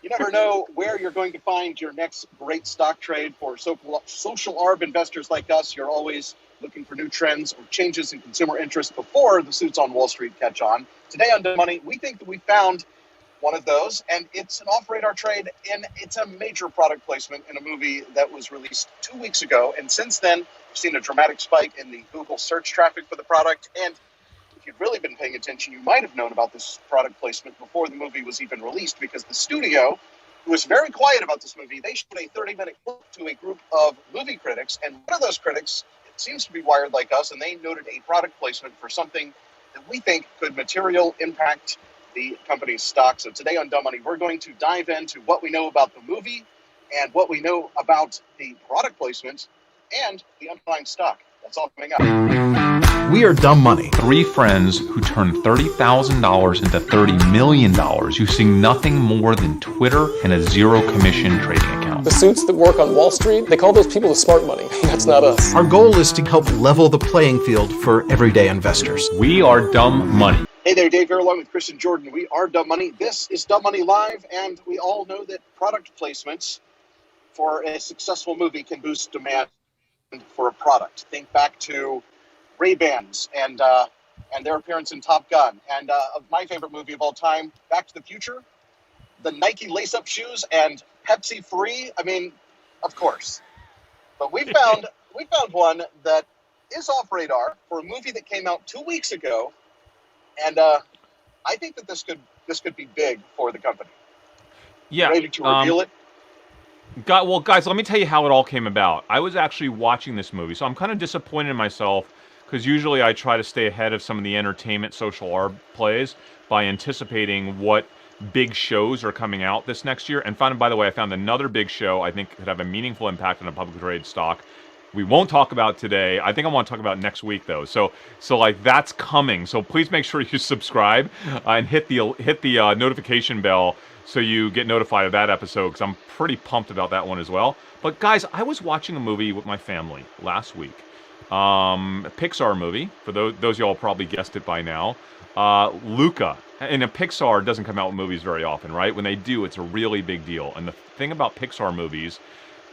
You never know where you're going to find your next great stock trade. For social arb investors like us, you're always looking for new trends or changes in consumer interest before the suits on Wall Street catch on. Today on Dumb Money, we think that we found one of those, and it's an off-radar trade, and it's a major product placement in a movie that was released 2 weeks ago. And since then, we've seen a dramatic spike in the Google search traffic for the product. And if you've really been paying attention, you might have known about this product placement before the movie was even released, because the studio, who was very quiet about this movie, they showed a 30-minute clip to a group of movie critics, and one of those critics, it seems to be wired like us, and they noted a product placement for something that we think could materially impact the company's stock. So today on Dumb Money, we're going to dive into what we know about the movie and what we know about the product placement and the underlying stock. That's all coming up. We are Dumb Money. Three friends who turned $30,000 into $30 million using nothing more than Twitter and a zero commission trading account. The suits that work on Wall Street, they call those people the smart money. That's not us. Our goal is to help level the playing field for everyday investors. We are Dumb Money. Hey there, Dave here, along with Christian Jordan. We are Dumb Money. This is Dumb Money Live, and we all know that product placements for a successful movie can boost demand for a product. Think back to Ray-Bans and their appearance in Top Gun, and my favorite movie of all time, Back to the Future, the Nike lace-up shoes and Pepsi Free. I mean, of course. But we found one that is off radar for a movie that came out 2 weeks ago. And I think that this could be big for the company. Yeah. Ready to reveal it? Well, guys, let me tell you how it all came about. I was actually watching this movie, so I'm kind of disappointed in myself, because usually I try to stay ahead of some of the entertainment social arb plays by anticipating what big shows are coming out this next year. And by the way, I found another big show I think could have a meaningful impact on a publicly traded stock. We won't talk about today. I think I want to talk about next week, though. So like that's coming. So please make sure you subscribe and hit the notification bell so you get notified of that episode, because I'm pretty pumped about that one as well. But guys, I was watching a movie with my family last week, a Pixar movie. For those of y'all probably guessed it by now, Luca. And a Pixar doesn't come out with movies very often, right? When they do, it's a really big deal. And the thing about Pixar movies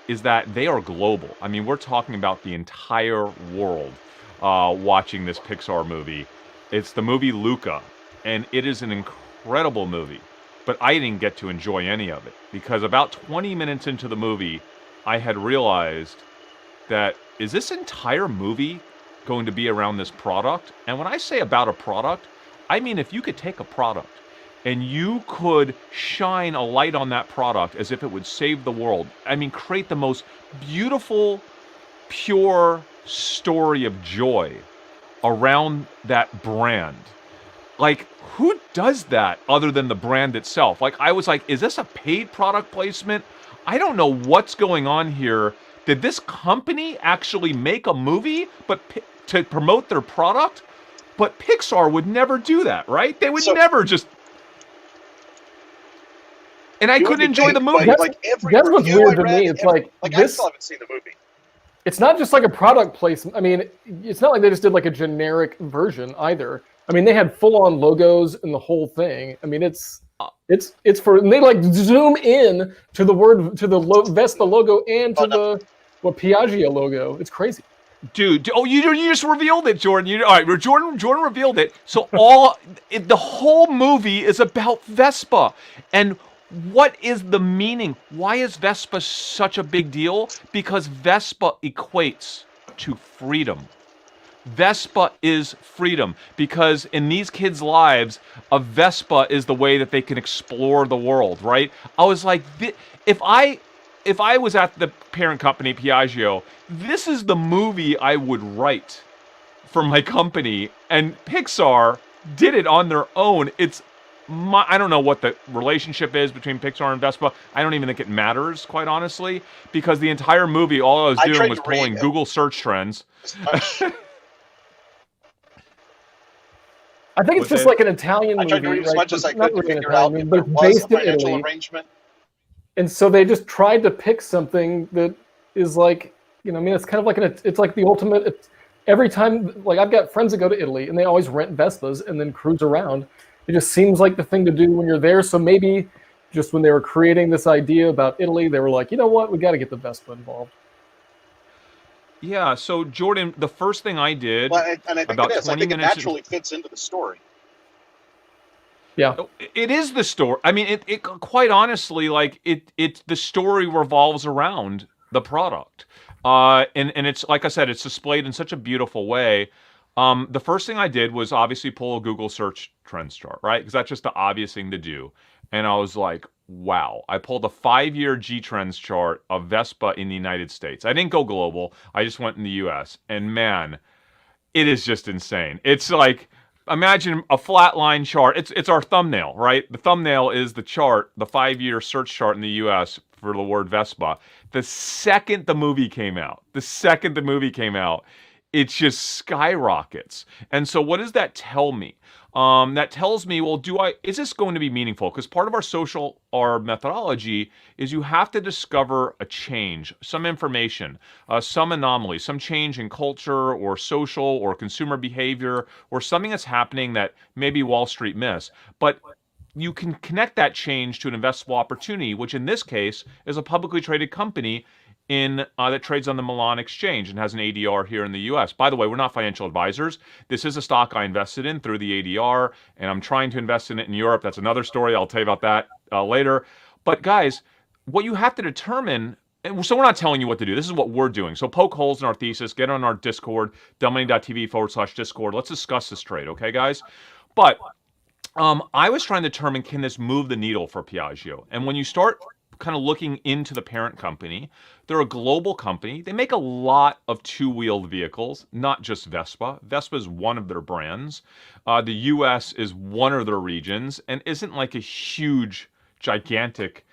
is that they are global. I mean, we're talking about the entire world watching this Pixar movie. It's the movie Luca, and it is an incredible movie. But I didn't get to enjoy any of it, because about 20 minutes into the movie, I had realized that, is this entire movie going to be around this product? And when I say about a product, I mean if you could take a product and you could shine a light on that product as if it would save the world. I mean, create the most beautiful, pure story of joy around that brand. Like, who does that other than the brand itself? Like, I was like, is this a paid product placement? I don't know what's going on here. Did this company actually make a movie to promote their product? But Pixar would never do that, right? They would never just... And I couldn't enjoy the movie. That's what's weird to me. It's like I this, still haven't seen the movie. It's not just like a product placement. I mean, it's not like they just did like a generic version either. I mean, they had full-on logos and the whole thing. I mean, it's for, and they like zoom in to the word, to the Vespa logo and to the Piaggio logo. It's crazy. Dude, you just revealed it, Jordan. All right, Jordan revealed it. So the whole movie is about Vespa. And what is the meaning? Why is Vespa such a big deal? Because Vespa equates to freedom. Vespa is freedom, because in these kids' lives, a Vespa is the way that they can explore the world, right? I was like, if I was at the parent company, Piaggio, this is the movie I would write for my company, and Pixar did it on their own. I don't know what the relationship is between Pixar and Vespa. I don't even think it matters, quite honestly, because the entire movie, all I was doing was pulling Google search trends. I think it's just like an Italian movie. I tried to read as much as I could to figure out if but there it's was based a in financial Italy. arrangement. And so they just tried to pick something that is like, I mean, it's kind of like it's like the ultimate. Every time, like I've got friends that go to Italy and they always rent Vespas and then cruise around. It just seems like the thing to do when you're there. So maybe just when they were creating this idea about Italy, they were like, you know what, we got to get the Vespa involved. Yeah. So Jordan, the first thing I did Well, and I think about it is. I 20 think it minutes. naturally fits into the story. Yeah. It is the story. I mean, it quite honestly, like it the story revolves around the product, and it's like I said, it's displayed in such a beautiful way. The first thing I did was obviously pull a Google search trends chart, right? Because that's just the obvious thing to do. And I was like, wow. I pulled a 5-year G trends chart of Vespa in the United States. I didn't go global. I just went in the US. And man, it is just insane. It's like, imagine a flat line chart. It's our thumbnail, right? The thumbnail is the chart, the 5-year search chart in the US for the word Vespa. The second the movie came out, it just skyrockets. And so what does that tell me? That tells me, well, is this going to be meaningful? Because part of our social ARB methodology is you have to discover a change, some information, some anomaly, some change in culture or social or consumer behavior or something that's happening that maybe Wall Street missed. But you can connect that change to an investable opportunity, which in this case is a publicly traded company that trades on the Milan Exchange and has an ADR here in the U.S. By the way, we're not financial advisors. This is a stock I invested in through the ADR, and I'm trying to invest in it in Europe. That's another story. I'll tell you about that later. But guys, what you have to determine, so we're not telling you what to do. This is what we're doing. So poke holes in our thesis. Get on our Discord, dumbmoney.tv/Discord. Let's discuss this trade, okay, guys? But I was trying to determine, can this move the needle for Piaggio? And when you start kind of looking into the parent company, they're a global company. They make a lot of two-wheeled vehicles, not just Vespa. Vespa is one of their brands. The U.S. is one of their regions and isn't like a huge, gigantic,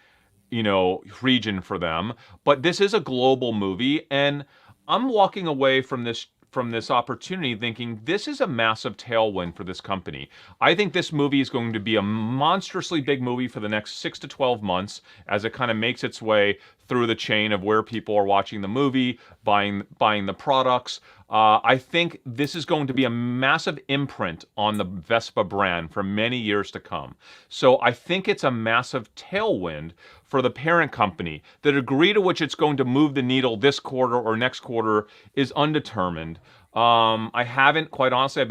region for them. But this is a global movie, and I'm walking away from this opportunity thinking this is a massive tailwind for this company. I think this movie is going to be a monstrously big movie for the next 6 to 12 months as it kind of makes its way through the chain of where people are watching the movie, buying the products. I think this is going to be a massive imprint on the Vespa brand for many years to come. So I think it's a massive tailwind for the parent company. The degree to which it's going to move the needle this quarter or next quarter is undetermined. I haven't, quite honestly, I've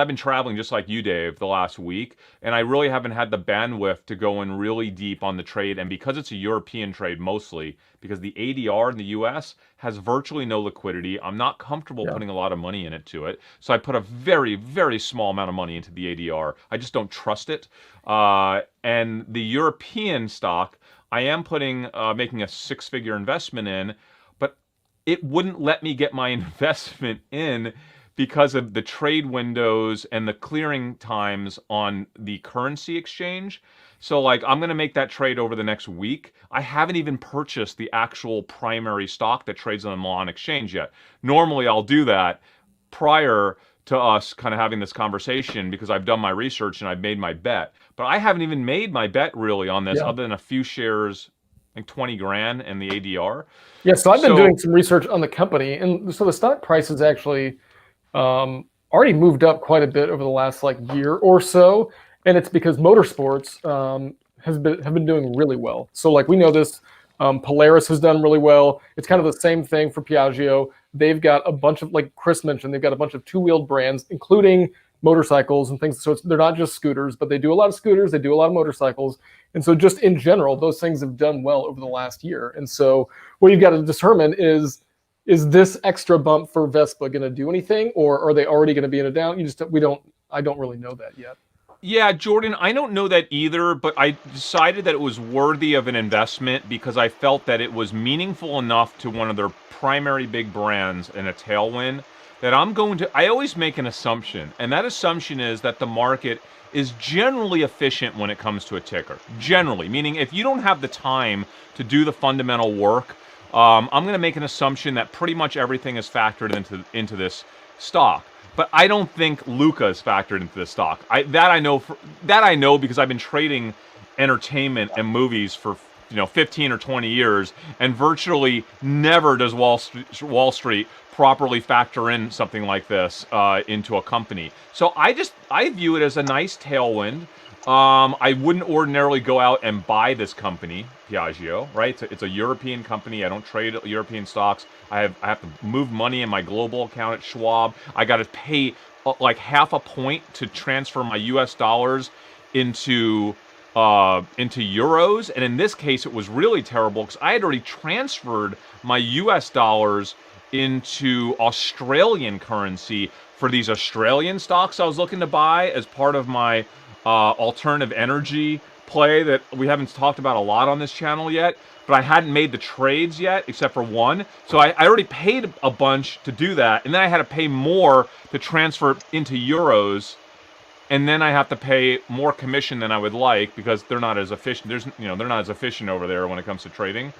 been traveling just like you, Dave, the last week, and I really haven't had the bandwidth to go in really deep on the trade. And because it's a European trade mostly, because the ADR in the US has virtually no liquidity, I'm not comfortable putting a lot of money in it to it. So I put a very, very small amount of money into the ADR. I just don't trust it. And the European stock, I am making a 6-figure investment in, but it wouldn't let me get my investment in because of the trade windows and the clearing times on the currency exchange. So like, I'm going to make that trade over the next week. I haven't even purchased the actual primary stock that trades on the Milan Exchange yet. Normally I'll do that prior to us kind of having this conversation because I've done my research and I've made my bet. But I haven't even made my bet really on this other than a few shares, like 20 grand and the ADR. Yeah, so I've been doing some research on the company, and so the stock price has actually already moved up quite a bit over the last year or so, and it's because motorsports have been doing really well. So we know this. Polaris has done really well. It's kind of the same thing for Piaggio. They've got a bunch of, like Chris mentioned, they've got a bunch of two-wheeled brands, including motorcycles and things. So they're not just scooters, but they do a lot of scooters. They do a lot of motorcycles. And so just in general, those things have done well over the last year. And so what you've got to determine is this extra bump for Vespa going to do anything, or are they already going to be in a down? I don't really know that yet. Yeah, Jordan, I don't know that either, but I decided that it was worthy of an investment because I felt that it was meaningful enough to one of their primary big brands in a tailwind that I always make an assumption, and that assumption is that the market is generally efficient when it comes to a ticker. Generally, meaning if you don't have the time to do the fundamental work, I'm going to make an assumption that pretty much everything is factored into this stock. But I don't think Luca is factored into the stock. That I know because I've been trading entertainment and movies for 15 or 20 years, and virtually never does Wall Street properly factor in something like this into a company. So I view it as a nice tailwind. I wouldn't ordinarily go out and buy this company, Piaggio, right? It's a European company. I don't trade European stocks. I have to move money in my global account at Schwab. I got to pay like half a point to transfer my U.S. dollars into euros. And in this case, it was really terrible because I had already transferred my U.S. dollars into Australian currency for these Australian stocks I was looking to buy as part of my alternative energy play that we haven't talked about a lot on this channel yet, but I hadn't made the trades yet except for one. So I already paid a bunch to do that, and then I had to pay more to transfer into euros, and then I have to pay more commission than I would like because they're not as efficient. They're not as efficient over there when it comes to trading.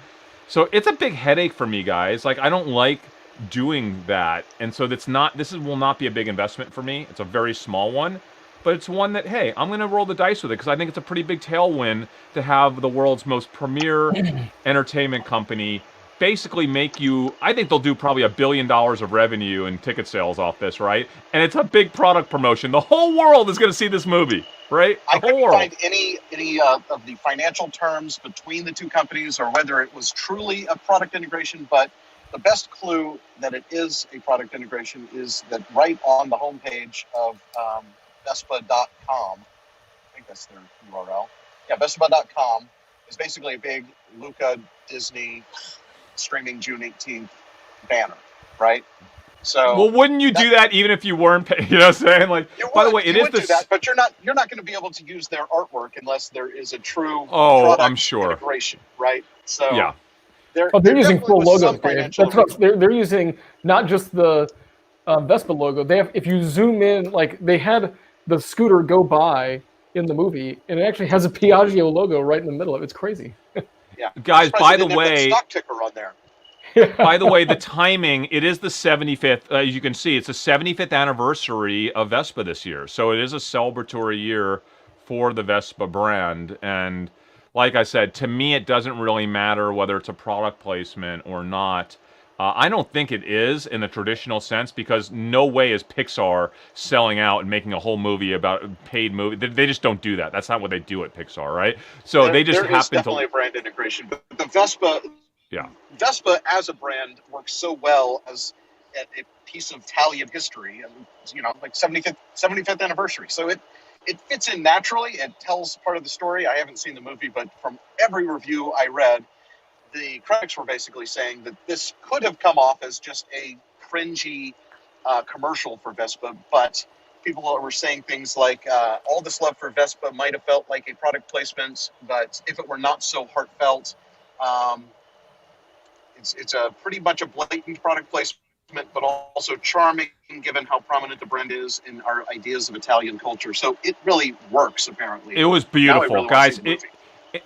So it's a big headache for me, guys. Like, I don't like doing that, and so will not be a big investment for me. It's a very small one. But it's one that, hey, I'm going to roll the dice with it because I think it's a pretty big tailwind to have the world's most premier entertainment company basically make you... I think they'll do probably $1 billion of revenue in ticket sales off this, right? And it's a big product promotion. The whole world is going to see this movie, right? I couldn't find any of the financial terms between the two companies or whether it was truly a product integration, but the best clue that it is a product integration is that right on the homepage of... Vespa.com, I think that's their URL. Yeah, Vespa.com is basically a big Luca Disney streaming June 18th banner, right? So, well, wouldn't you do that even if you weren't paying? You know what I'm saying? Like, by the way, it is do that, but you're not going to be able to use their artwork unless there is a true I'm sure integration, right? So yeah, they're using full logos. That's what they're using, not just the Vespa logo. They have, if you zoom in, like they had the scooter go by in the movie, and it actually has a Piaggio logo right in the middle of it. It's crazy. Yeah, guys. By the way, stock ticker on there. By the way, the timing, it is the 75th. As you can see, it's the 75th anniversary of Vespa this year. So it is a celebratory year for the Vespa brand. And like I said, to me, it doesn't really matter whether it's a product placement or not. I don't think it is in the traditional sense because no way is Pixar selling out and making a whole movie about a paid movie. They just don't do that. That's not what they do at Pixar, right? So they just happen to... There is definitely a brand integration, but the Vespa... Yeah. Vespa as a brand works so well as a piece of Italian history, and like 75th anniversary. So it fits in naturally. It tells part of the story. I haven't seen the movie, but from every review I read, the critics were basically saying that this could have come off as just a cringy commercial for Vespa, but people were saying things like all this love for Vespa might have felt like a product placement, but if it were not so heartfelt, it's a pretty much a blatant product placement, but also charming given how prominent the brand is in our ideas of Italian culture. So it really works, apparently. It was beautiful, guys.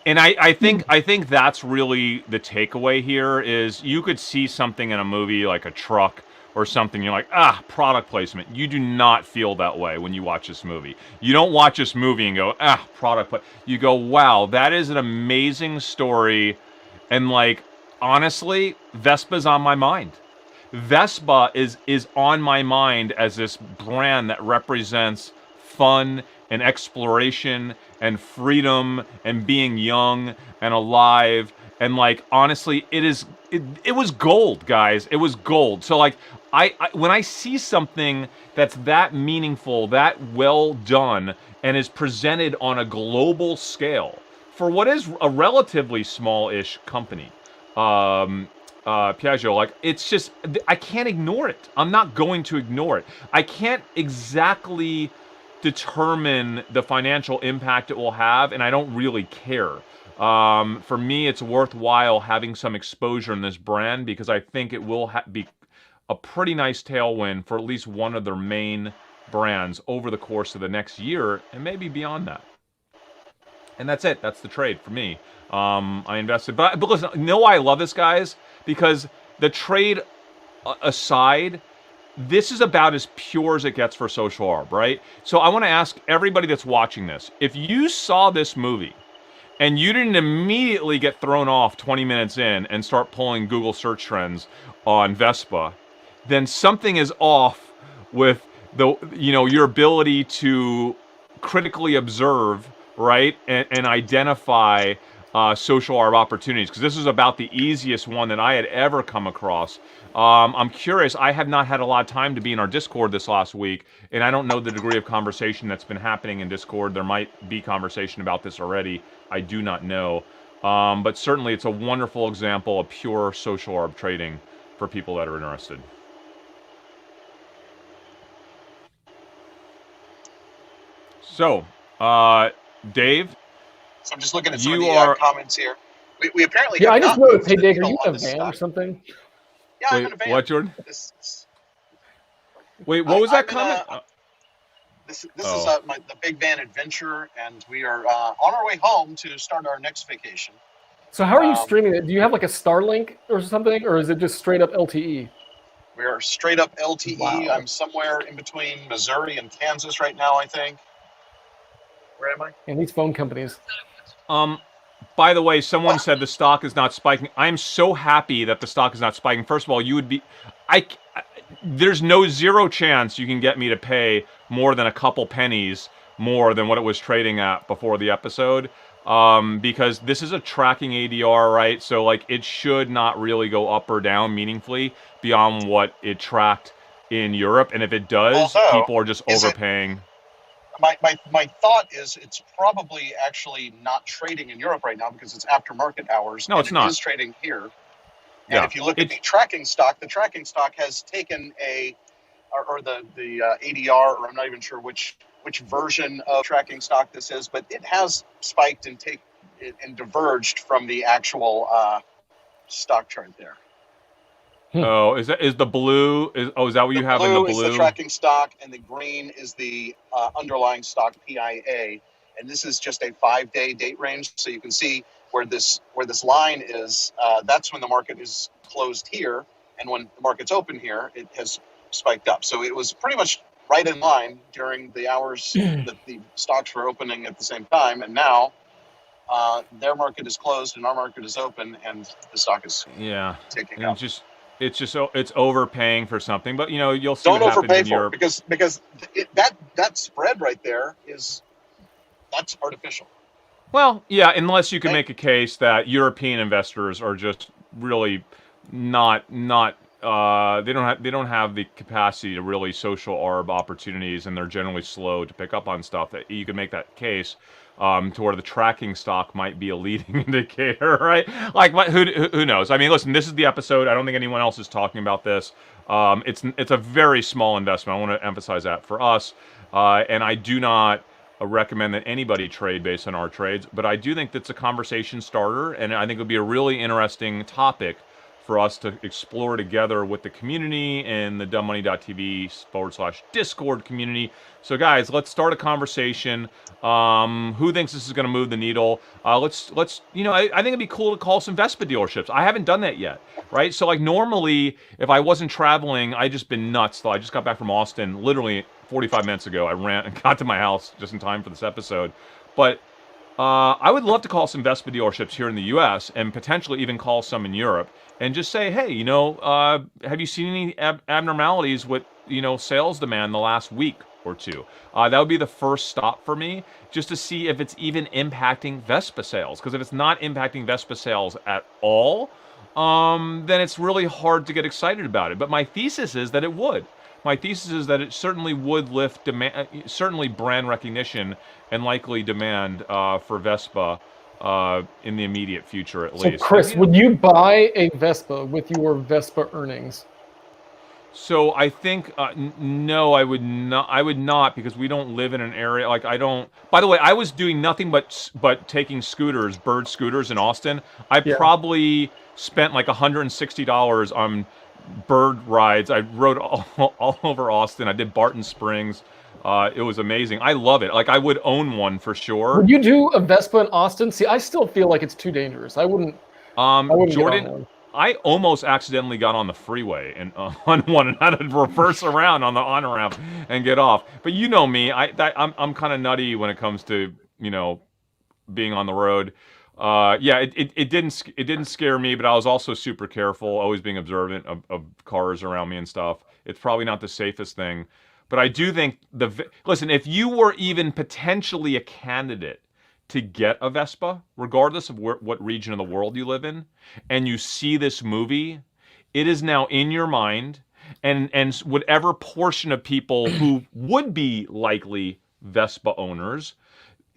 And I think that's really the takeaway here is you could see something in a movie like a truck or something, you're like, product placement. You do not feel that way when you watch this movie. You don't watch this movie and go, product placement. You go, wow, that is an amazing story. And like, honestly, Vespa's on my mind. Vespa is on my mind as this brand that represents fun and exploration and freedom and being young and alive. And like, honestly, it was gold, guys. It was gold. So like, I when I see something that's that meaningful, that well done, and is presented on a global scale for what is a relatively small-ish company, Piaggio, like, it's just, I can't ignore it. I'm not going to ignore it. I can't exactly determine the financial impact it will have, and I don't really care. For me, it's worthwhile having some exposure in this brand because I think it will be a pretty nice tailwind for at least one of their main brands over the course of the next year and maybe beyond that. And that's it. That's the trade for me. I invested. But listen, you know why I love this, guys? Because the trade aside, this is about as pure as it gets for Social Arb, right? So I want to ask everybody that's watching this, if you saw this movie and you didn't immediately get thrown off 20 minutes in and start pulling Google search trends on Vespa, then something is off with your ability to critically observe right, and identify social arb opportunities, because this is about the easiest one that I had ever come across. I'm curious. I have not had a lot of time to be in our Discord this last week, and I don't know the degree of conversation that's been happening in Discord. There might be conversation about this already. I do not know. But certainly it's a wonderful example of pure social arb trading for people that are interested. So, Dave, So I'm just looking at some of you the are... comments here. We apparently Yeah, have I just not noticed. moved Hey, the Dave, are needle you on in a this van or stock. something? Yeah, I'm Wait, in a van. what, Jordan? This, Wait, what was that I'm in comment? this is Oh. the Big Van Adventure, and we are on our way home to start our next vacation. So how are you Um, streaming it? Do you have like a Starlink or something, or is it just straight up LTE? We are straight up LTE. Wow. I'm somewhere in between Missouri and Kansas right now, I think. Where am I? And these phone companies. By the way, someone said the stock is not spiking. I'm so happy that the stock is not spiking. First of all, you would be... there's no zero chance you can get me to pay more than a couple pennies more than what it was trading at before the episode. Because this is a tracking ADR, right? So, like, it should not really go up or down meaningfully beyond what it tracked in Europe. And if it does, Although, people are just overpaying. My thought is it's probably actually not trading in Europe right now because it's after market hours. No, it's not. It is trading here. And Yeah, if you look at the tracking stock has taken the ADR, or I'm not even sure which version of tracking stock this is, but it has spiked and diverged from the actual stock chart there. Oh, is the blue? Is that what you have in the blue? Is the tracking stock, and the green is the underlying stock PIA. And this is just a 5-day date range, so you can see where this line is. That's when the market is closed here, and when the market's open here, it has spiked up. So it was pretty much right in line during the hours that the stocks were opening at the same time, and now their market is closed and our market is open, and the stock is taking up. It's overpaying for something, but you'll see Don't what happens overpay in for Europe. it because that spread right there that's artificial. Well, yeah, unless you can make a case that European investors are just really not they don't have the capacity to really social arb opportunities, and they're generally slow to pick up on stuff. That you can make that case to where the tracking stock might be a leading indicator, right? Like, who knows? I mean, listen, this is the episode. I don't think anyone else is talking about this. It's a very small investment. I want to emphasize that for us, and I do not recommend that anybody trade based on our trades, but I do think that's a conversation starter, and I think it would be a really interesting topic for us to explore together with the community and the dumbmoney.tv/Discord community. So guys, let's start a conversation. Who thinks this is going to move the needle? Let's I think it'd be cool to call some Vespa dealerships. I haven't done that yet, right? So like normally, if I wasn't traveling, I'd just been nuts. So I just got back from Austin literally 45 minutes ago. I ran and got to my house just in time for this episode. But I would love to call some Vespa dealerships here in the U.S. and potentially even call some in Europe and just say, hey, have you seen any abnormalities with, sales demand the last week or two? That would be the first stop for me, just to see if it's even impacting Vespa sales. Because if it's not impacting Vespa sales at all, then it's really hard to get excited about it. But my thesis is that it would. My thesis is that it certainly would lift demand, certainly brand recognition, and likely demand for Vespa in the immediate future, at least. So, Chris, would you buy a Vespa with your Vespa earnings? So I think no, I would not. I would not, because we don't live in an area like I don't. By the way, I was doing nothing but taking scooters, bird scooters in Austin. I probably spent like $160 on bird rides. I rode all over Austin. I did Barton Springs. It was amazing. I love it. Like, I would own one for sure. Would you do a Vespa in Austin? See, I still feel like it's too dangerous. I wouldn't Jordan, I almost accidentally got on the freeway and on one and had to reverse around on the on-ramp and get off. But you know me, I'm kind of nutty when it comes to being on the road. It didn't scare me, but I was also super careful, always being observant of cars around me and stuff. It's probably not the safest thing, but I do think listen, if you were even potentially a candidate to get a Vespa, regardless of what region of the world you live in, and you see this movie, it is now in your mind, and whatever portion of people who would be likely Vespa owners,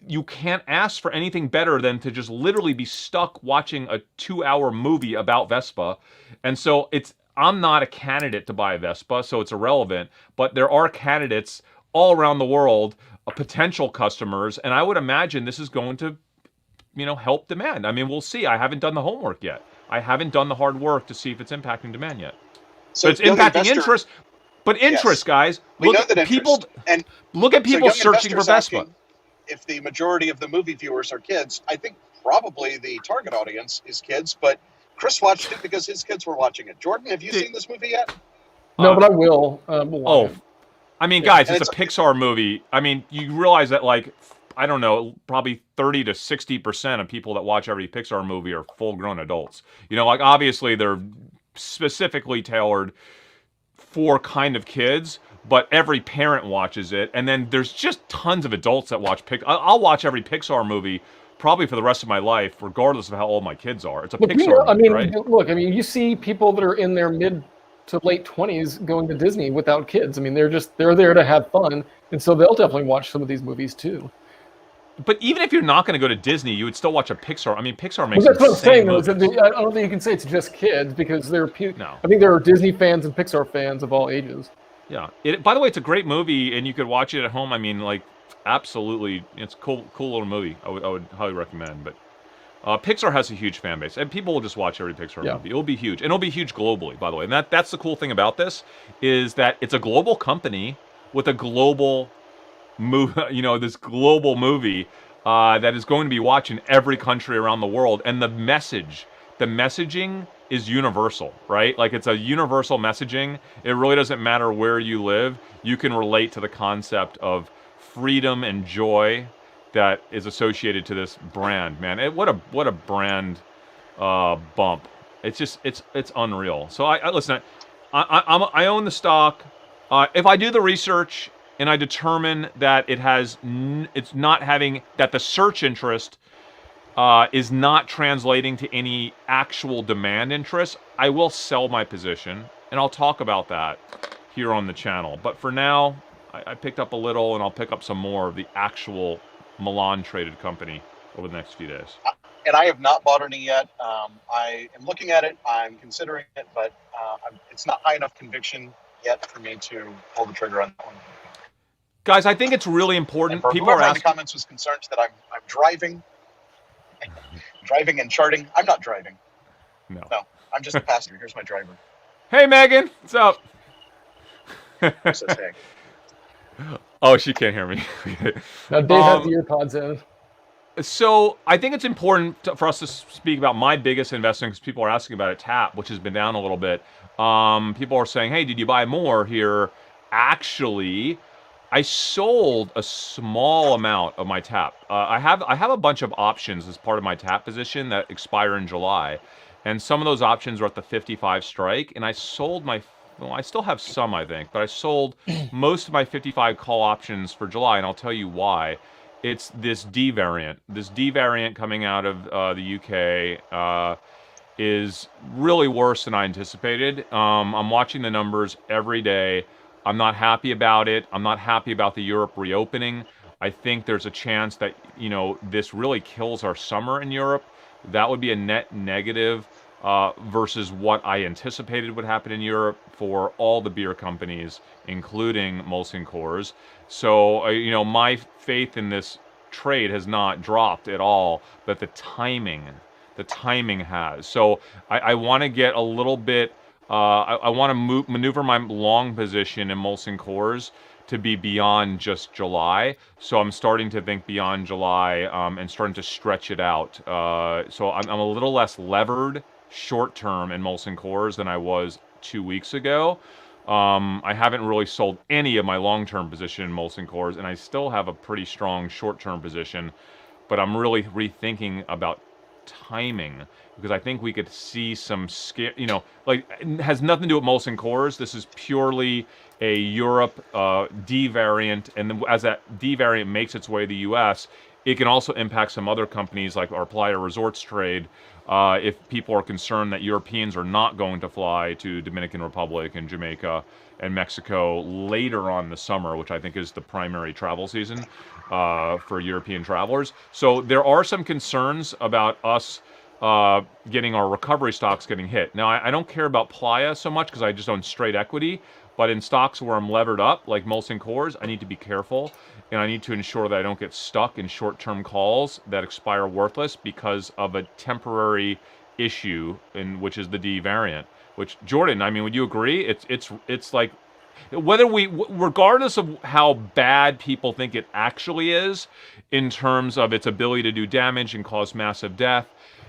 you can't ask for anything better than to just literally be stuck watching a 2-hour movie about Vespa. And so I'm not a candidate to buy a Vespa, so it's irrelevant, but there are candidates all around the world, potential customers, and I would imagine this is going to, help demand. I mean, we'll see. I haven't done the homework yet. I haven't done the hard work to see if it's impacting demand yet. So it's impacting interest. But interest, yes. Guys, look at people and look at people searching for Vespa. If the majority of the movie viewers are kids, I think probably the target audience is kids, but Chris watched it because his kids were watching it. Jordan, have you seen this movie yet? No, but I will. I mean, guys, it's a Pixar movie. I mean, you realize that, like, I don't know, probably 30 to 60% of people that watch every Pixar movie are full-grown adults. Like, obviously, they're specifically tailored for kind of kids, but every parent watches it. And then there's just tons of adults that watch I'll watch every Pixar movie probably for the rest of my life, regardless of how old my kids are. It's a Pixar movie, right? Look, you see people that are in their mid to late 20s going to Disney without kids. I mean, they're there to have fun, and so they'll definitely watch some of these movies too. But even if you're not going to go to Disney, you would still watch a Pixar. I mean, Pixar makes that's what I'm saying. movies. I don't think you can say it's just kids, because I think there are Disney fans and Pixar fans of all ages. Yeah. By the way, it's a great movie, and you could watch it at home. I mean, like, absolutely, it's a cool little movie. I would highly recommend. But Pixar has a huge fan base, and people will just watch every Pixar movie. It'll be huge, and it'll be huge globally, by the way. And that's the cool thing about this, is that it's a global company with a global this global movie that is going to be watched in every country around the world. And the messaging is universal, right? Like, it's a universal messaging. It really doesn't matter where you live. You can relate to the concept of freedom and joy that is associated to this brand, man. What a brand bump. It's just it's unreal. So I listen. I own the stock. If I do the research and I determine that it's not having that the search interest is not translating to any actual demand interest, I will sell my position, and I'll talk about that here on the channel. But for now, I picked up a little, and I'll pick up some more of the actual Milan traded company over the next few days. And I have not bought any yet. I am looking at it. I'm considering it, but it's not high enough conviction yet for me to pull the trigger on that one. Guys, I think it's really important. People are asking. In the comments was concerned that I'm driving and charting. I'm not driving. No, I'm just a passenger. Here's my driver. Hey, Megan, what's up? Oh, she can't hear me. Now Dave has the earpods in. So I think it's important for us to speak about my biggest investment, because people are asking about it, TAP, which has been down a little bit. People are saying, hey, did you buy more here? Actually, I sold a small amount of my TAP. I have a bunch of options as part of my TAP position that expire in July. And some of those options are at the 55 strike. And I sold I still have some, I think, but I sold most of my 55 call options for July, and I'll tell you why. It's this D variant. This D variant coming out of the UK is really worse than I anticipated. I'm watching the numbers every day. I'm not happy about it. I'm not happy about the Europe reopening. I think there's a chance that, this really kills our summer in Europe. That would be a net negative versus what I anticipated would happen in Europe for all the beer companies, including Molson Coors. So, my faith in this trade has not dropped at all, but the timing has. So I want to get a little bit, I want to maneuver my long position in Molson Coors to be beyond just July. So I'm starting to think beyond July and starting to stretch it out. So I'm a little less levered short term in Molson Coors than I was 2 weeks ago. I haven't really sold any of my long-term position in Molson Coors, and I still have a pretty strong short-term position, but I'm really rethinking about timing, because I think we could see some scare, it has nothing to do with Molson Coors. This is purely a Europe D variant, and as that D variant makes its way to the US, it can also impact some other companies like our Playa Resorts trade. If people are concerned that Europeans are not going to fly to Dominican Republic and Jamaica and Mexico later on in the summer, which I think is the primary travel season for European travelers. So there are some concerns about us getting our recovery stocks getting hit. Now, I don't care about Playa so much because I just own straight equity, but in stocks where I'm levered up, like Molson Coors, I need to be careful, and I need to ensure that I don't get stuck in short-term calls that expire worthless because of a temporary issue, which is the D variant. Which, Jordan, I mean, would you agree? It's like, regardless of how bad people think it actually is, in terms of its ability to do damage and cause massive death,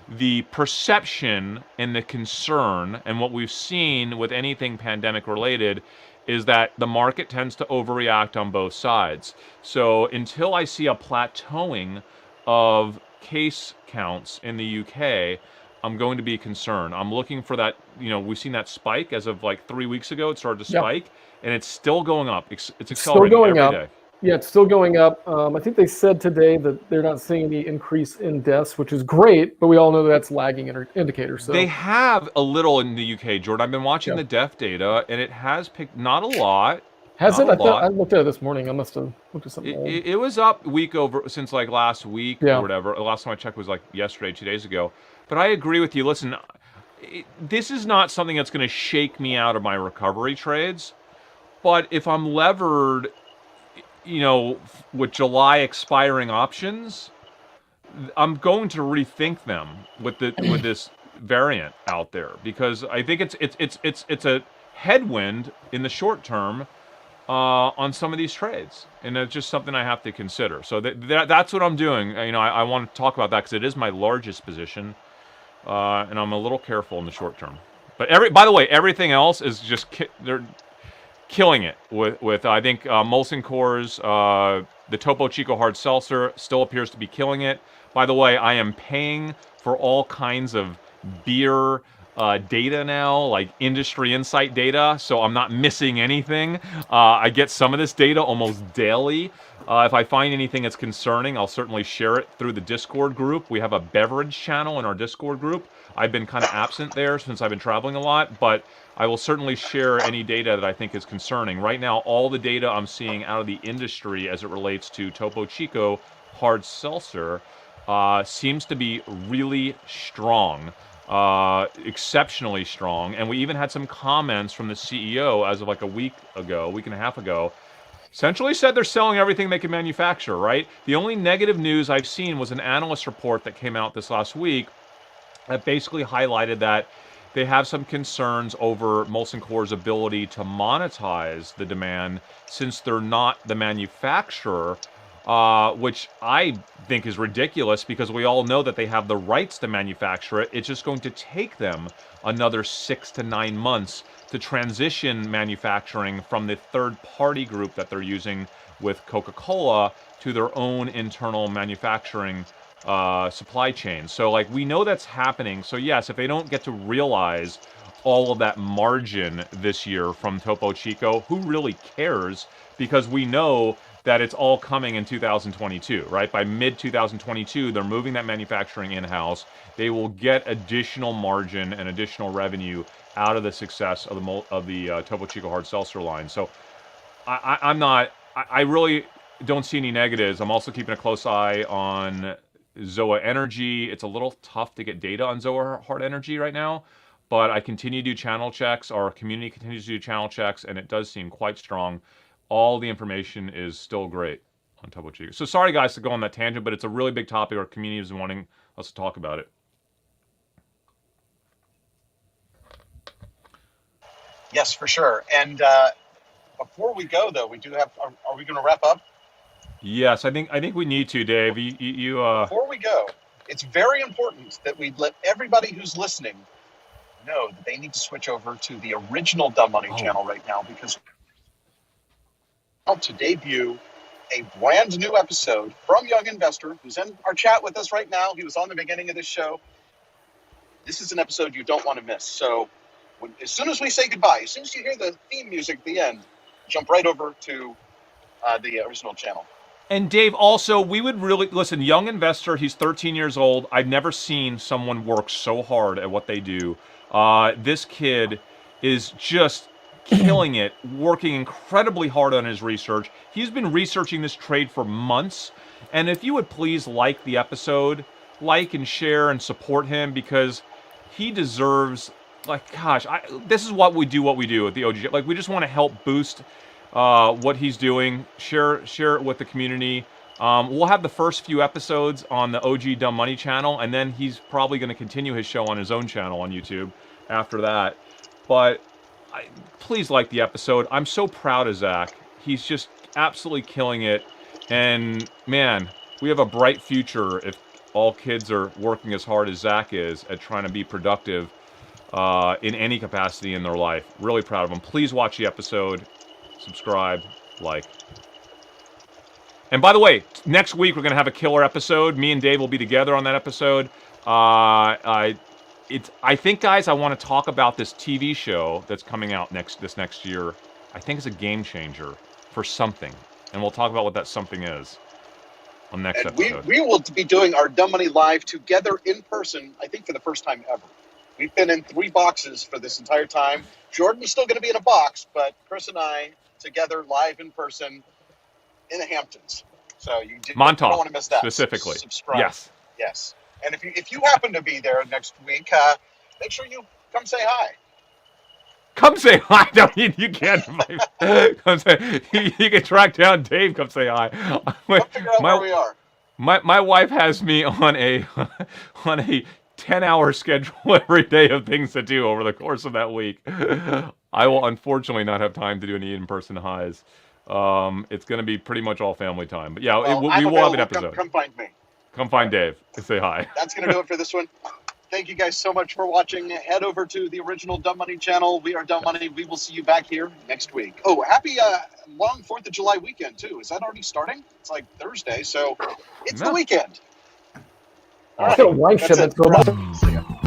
the perception and the concern, and what we've seen with anything pandemic related, is that the market tends to overreact on both sides. So until I see a plateauing of case counts in the UK, I'm going to be concerned. I'm looking for that, we've seen that spike as of like 3 weeks ago. It started to spike, and it's still going up. It's accelerating still going every up. day. Yeah, it's still going up. I think they said today that they're not seeing any increase in deaths, which is great, but we all know that's lagging indicator. So they have a little in the UK, Jordan. I've been watching the death data, and it has picked, not a lot. Has it? I looked at it this morning. I must have looked at something. It was up week over since like last week or whatever. The last time I checked was like yesterday, 2 days ago. But I agree with you. Listen, this is not something that's going to shake me out of my recovery trades. But if I'm levered, with July expiring options, I'm going to rethink them with this variant out there, because I think it's a headwind in the short term on some of these trades, and it's just something I have to consider. So that's what I'm doing. I want to talk about that because it is my largest position, and I'm a little careful in the short term. But by the way, everything else is just they're killing it with I think Molson Coors, the Topo Chico Hard Seltzer still appears to be killing it. By the way, I am paying for all kinds of beer data now, like industry insight data, so I'm not missing anything. I get some of this data almost daily. If I find anything that's concerning, I'll certainly share it through the Discord group. We have a beverage channel in our Discord group. I've been kind of absent there since I've been traveling a lot, but I will certainly share any data that I think is concerning. Right now, all the data I'm seeing out of the industry as it relates to Topo Chico Hard Seltzer seems to be really strong, exceptionally strong. And we even had some comments from the CEO as of like a week and a half ago, essentially said they're selling everything they can manufacture, right? The only negative news I've seen was an analyst report that came out this last week that basically highlighted that they have some concerns over Molson Coors' ability to monetize the demand since they're not the manufacturer, which I think is ridiculous because we all know that they have the rights to manufacture it. It's just going to take them another 6 to 9 months to transition manufacturing from the third-party group that they're using with Coca-Cola to their own internal manufacturing supply chain. So like we know that's happening. So yes, if they don't get to realize all of that margin this year from Topo Chico, who really cares? Because we know that it's all coming in 2022, right? By mid-2022, they're moving that manufacturing in-house. They will get additional margin and additional revenue out of the success of the Topo Chico Hard Seltzer line. So I really don't see any negatives. I'm also keeping a close eye on Zoa Energy. It's a little tough to get data on Zoa Hard Energy right now, but I continue to do channel checks. Our community continues to do channel checks, and it does seem quite strong. All the information is still great on Topo Chico. So sorry, guys, to go on that tangent, but it's a really big topic. Our community is wanting us to talk about it. Yes, for sure. And before we go, though, we do have. Are we going to wrap up? Yes, I think we need to, Dave. Before we go, it's very important that we let everybody who's listening know that they need to switch over to the original Dumb Money channel right now, because to debut a brand new episode from Young Investor, who's in our chat with us right now. He was on the beginning of this show. This is an episode you don't want to miss. So as soon as we say goodbye, as soon as you hear the theme music at the end, jump right over to the original channel. And Dave, also, we would really listen. Young investor, he's 13 years old. I've never seen someone work so hard at what they do. This kid is just killing it, working incredibly hard on his research. He's been researching this trade for months. And if you would please like the episode, like and share and support him, because he deserves. Like, gosh, this is what we do at the OG. Like, we just want to help boost what he's doing, share it with the community. We'll have the first few episodes on the OG Dumb Money channel, and then he's probably going to continue his show on his own channel on YouTube after that. But please like the episode. I'm so proud of Zach. He's just absolutely killing it. And, man, we have a bright future if all kids are working as hard as Zach is at trying to be productive in any capacity in their life. Really proud of him. Please watch the episode. Subscribe, like. And by the way, next week we're going to have a killer episode. Me and Dave will be together on that episode. I think, guys, I want to talk about this TV show that's coming out this next year. I think it's a game changer for something. And we'll talk about what that something is on the next episode. We will be doing our Dumb Money Live together in person, I think for the first time ever. We've been in 3 boxes for this entire time. Jordan's still going to be in a box, but Chris and I together live in person in the Hamptons. So you don't want to miss that. Specifically. Subscribe. Yes. And if you happen to be there next week, make sure you come say hi. Come say hi. No, you can't. Come say. You can track down Dave. Come say hi. Come figure out where we are. My wife has me on a 10-hour schedule every day of things to do over the course of that week. I will unfortunately not have time to do any in-person highs. It's going to be pretty much all family time. But yeah, we will have an episode. Come find me. Come find Dave and say hi. That's going to do it for this one. Thank you guys so much for watching. Head over to the original Dumb Money channel. We are Dumb Money. We will see you back here next week. Oh, happy long 4th of July weekend, too. Is that already starting? It's like Thursday, so it's the weekend. All right. Wine shipments go by.